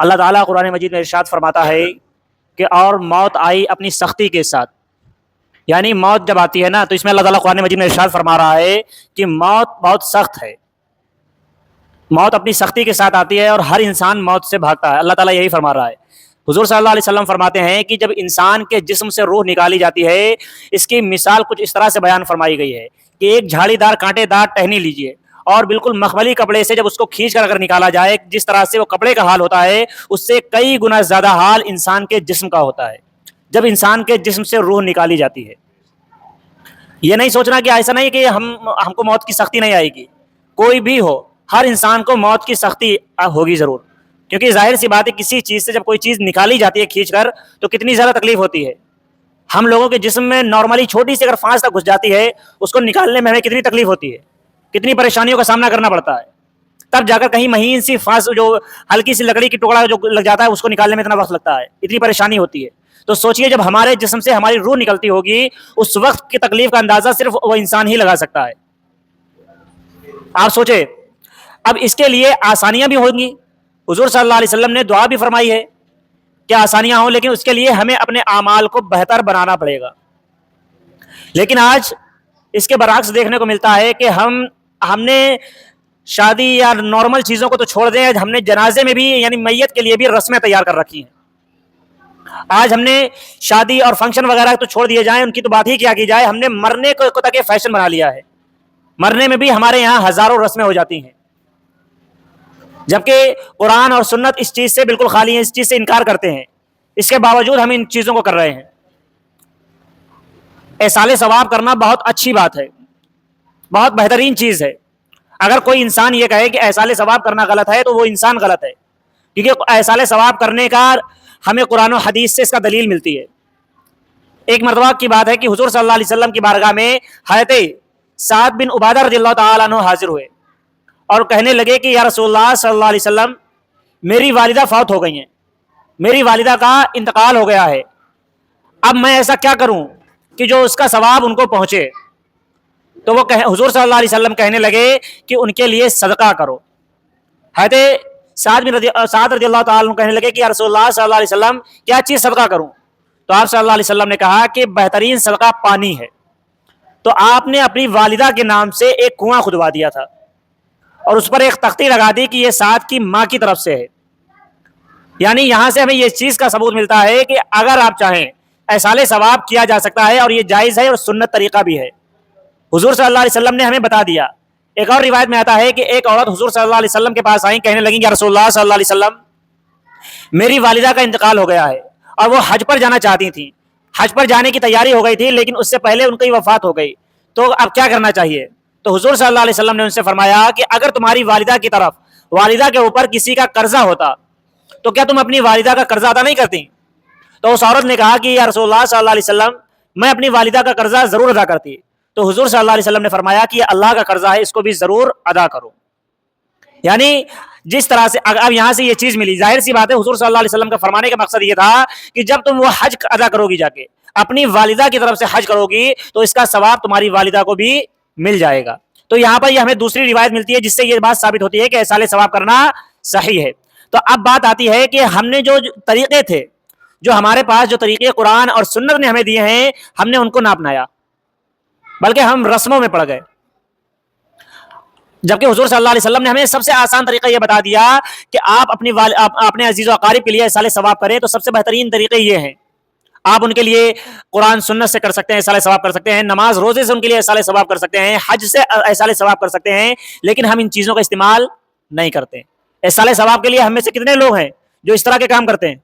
اللہ تعالیٰ قرآن مجید میں ارشاد فرماتا ہے کہ اور موت آئی اپنی سختی کے ساتھ، یعنی موت جب آتی ہے نا تو اس میں اللہ تعالیٰ قرآن مجید میں ارشاد فرما رہا ہے کہ موت بہت سخت ہے، موت اپنی سختی کے ساتھ آتی ہے اور ہر انسان موت سے بھاگتا ہے۔ اللہ تعالیٰ یہی فرما رہا ہے۔ حضور صلی اللہ علیہ وسلم فرماتے ہیں کہ جب انسان کے جسم سے روح نکالی جاتی ہے، اس کی مثال کچھ اس طرح سے بیان فرمائی گئی ہے کہ ایک جھاڑی دار کانٹے دار ٹہنی لیجئے اور بالکل مخملی کپڑے سے جب اس کو کھینچ کر اگر نکالا جائے، جس طرح سے وہ کپڑے کا حال ہوتا ہے اس سے کئی گنا زیادہ حال انسان کے جسم کا ہوتا ہے جب انسان کے جسم سے روح نکالی جاتی ہے۔ یہ نہیں سوچنا کہ ایسا نہیں کہ ہم کو موت کی سختی نہیں آئے گی، کوئی بھی ہو ہر انسان کو موت کی سختی ہوگی ضرور، کیونکہ ظاہر سی بات ہے کسی چیز سے جب کوئی چیز نکالی جاتی ہے کھینچ کر تو کتنی زیادہ تکلیف ہوتی ہے۔ ہم لوگوں کے جسم میں نارملی چھوٹی سی اگر فانس تک گھس جاتی ہے اس کو نکالنے میں ہمیں کتنی تکلیف ہوتی ہے، کتنی پریشانیوں کا سامنا کرنا پڑتا ہے، تب جا کر کہیں مہین سی فانس جو ہلکی سی لکڑی کی ٹکڑا جو لگ جاتا ہے اس کو نکالنے میں اتنا وقت لگتا ہے، اتنی پریشانی ہوتی ہے۔ تو سوچئے جب ہمارے جسم سے ہماری روح نکلتی ہوگی اس وقت کی تکلیف کا اندازہ صرف وہ انسان ہی لگا سکتا ہے۔ آپ سوچیں اب اس کے لیے آسانیاں بھی ہوں گی، حضور صلی اللہ علیہ وسلم نے دعا بھی فرمائی ہے کہ آسانیاں ہوں، لیکن اس کے لیے ہمیں اپنے اعمال کو بہتر بنانا پڑے گا۔ لیکن آج اس کے برعکس دیکھنے کو ملتا ہے کہ ہم نے شادی یا نارمل چیزوں کو تو چھوڑ دیں، ہم نے جنازے میں بھی یعنی میت کے لیے بھی رسمیں تیار کر رکھی ہیں۔ آج ہم نے شادی اور فنکشن وغیرہ تو چھوڑ دیے جائیں، ان کی تو بات ہی کیا کی جائے، ہم نے مرنے کو تک فیشن بنا لیا ہے۔ مرنے میں بھی ہمارے یہاں ہزاروں رسمیں ہو جاتی ہیں، جبکہ قرآن اور سنت اس چیز سے بالکل خالی ہیں، اس چیز سے انکار کرتے ہیں، اس کے باوجود ہم ان چیزوں کو کر رہے ہیں۔ ایصال ثواب کرنا بہت اچھی بات ہے، بہت بہترین چیز ہے۔ اگر کوئی انسان یہ کہے کہ ایصال ثواب کرنا غلط ہے تو وہ انسان غلط ہے، کیونکہ ایصال ثواب کرنے کا ہمیں قرآن و حدیث سے اس کا دلیل ملتی ہے۔ ایک مرتبہ کی بات ہے کہ حضور صلی اللہ علیہ وسلم کی بارگاہ میں حضرت سعد بن عبادہ رضی اللہ تعالیٰ عنہ حاضر ہوئے اور کہنے لگے کہ یا رسول اللہ صلی اللہ علیہ وسلم، میری والدہ فوت ہو گئی ہیں، میری والدہ کا انتقال ہو گیا ہے، اب میں ایسا کیا کروں کہ جو اس کا ثواب ان کو پہنچے؟ تو وہ حضور صلی اللہ علیہ وسلم کہنے لگے کہ ان کے لیے صدقہ کرو۔ حضرت سعد رضی اللہ تعالیٰ عنہ کہنے لگے کہ یا رسول اللہ صلی اللہ علیہ وسلم کیا چیز صدقہ کروں؟ تو آپ صلی اللہ علیہ وسلم نے کہا کہ بہترین صدقہ پانی ہے۔ تو آپ نے اپنی والدہ کے نام سے ایک کنواں کھدوا دیا تھا اور اس پر ایک تختی لگا دی کہ یہ سعد کی ماں کی طرف سے ہے۔ یعنی یہاں سے ہمیں یہ چیز کا ثبوت ملتا ہے کہ اگر آپ چاہیں ایصال ثواب کیا جا سکتا ہے اور یہ جائز ہے اور سنت طریقہ بھی ہے۔ حضور صلی اللہ علیہ وسلم نے ہمیں بتا دیا۔ ایک اور روایت میں آتا ہے کہ ایک عورت حضور صلی اللہ علیہ وسلم کے پاس آئیں، کہنے لگیں یا رسول اللہ صلی اللہ علیہ وسلم، میری والدہ کا انتقال ہو گیا ہے اور وہ حج پر جانا چاہتی تھیں، حج پر جانے کی تیاری ہو گئی تھی لیکن اس سے پہلے ان کی وفات ہو گئی، تو اب کیا کرنا چاہیے؟ تو حضور صلی اللہ علیہ وسلم نے ان سے فرمایا کہ اگر تمہاری والدہ کی طرف والدہ کے اوپر کسی کا قرضہ ہوتا تو کیا تم اپنی والدہ کا قرضہ ادا نہیں کرتی؟ تو اس عورت نے کہا کہ یا رسول اللہ صلی اللہ علیہ وسلم، میں اپنی والدہ کا قرضہ ضرور ادا کرتی۔ تو حضور صلی اللہ علیہ وسلم نے فرمایا کہ یہ اللہ کا قرضہ ہے، اس کو بھی ضرور ادا کرو۔ یعنی جس طرح سے اب یہاں سے یہ چیز ملی، ظاہر سی بات ہے حضور صلی اللہ علیہ وسلم کا فرمانے کا مقصد یہ تھا کہ جب تم وہ حج ادا کرو گی، جا کے اپنی والدہ کی طرف سے حج کرو گی تو اس کا ثواب تمہاری والدہ کو بھی مل جائے گا۔ تو یہاں پر یہ ہمیں دوسری روایت ملتی ہے جس سے یہ بات ثابت ہوتی ہے کہ ایصال ثواب کرنا صحیح ہے۔ تو اب بات آتی ہے کہ ہم نے جو طریقے تھے، جو ہمارے پاس جو طریقے قرآن اور سنت نے ہمیں دیے ہیں، ہم نے ان کو نہ اپنایا بلکہ ہم رسموں میں پڑ گئے، جبکہ حضور صلی اللہ علیہ وسلم نے ہمیں سب سے آسان طریقہ یہ بتا دیا کہ آپ اپنے عزیز و اقارب کے لیے ایصال ثواب کریں۔ تو سب سے بہترین طریقے یہ ہیں، آپ ان کے لیے قرآن سنت سے کر سکتے ہیں، ایصال ثواب کر سکتے ہیں، نماز روزے سے ان کے لیے ایصال ثواب کر سکتے ہیں، حج سے ایصال ثواب کر سکتے ہیں، لیکن ہم ان چیزوں کا استعمال نہیں کرتے۔ ایصال ثواب کے لیے ہم میں سے کتنے لوگ ہیں جو اس طرح کے کام کرتے ہیں؟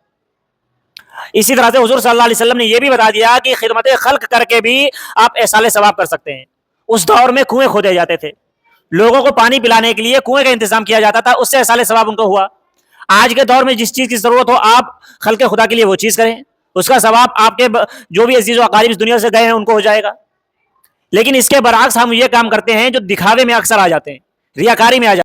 اسی طرح سے حضور صلی اللہ علیہ وسلم نے یہ بھی بتا دیا کہ خدمت خلق کر کے بھی آپ ایصال ثواب کر سکتے ہیں۔ اس دور میں کنویں کھودے جاتے تھے، لوگوں کو پانی پلانے کے لیے کنویں کا انتظام کیا جاتا تھا، اس سے ایصال ثواب ان کو ہوا۔ آج کے دور میں جس چیز کی ضرورت ہو آپ خلق خدا کے لیے وہ چیز کریں، اس کا ثواب آپ کے جو بھی عزیز و اقارب اس دنیا سے گئے ہیں ان کو ہو جائے گا۔ لیکن اس کے برعکس ہم یہ کام کرتے ہیں جو دکھاوے میں اکثر آ جاتے ہیں، ریاکاری میں آ جاتے ہیں۔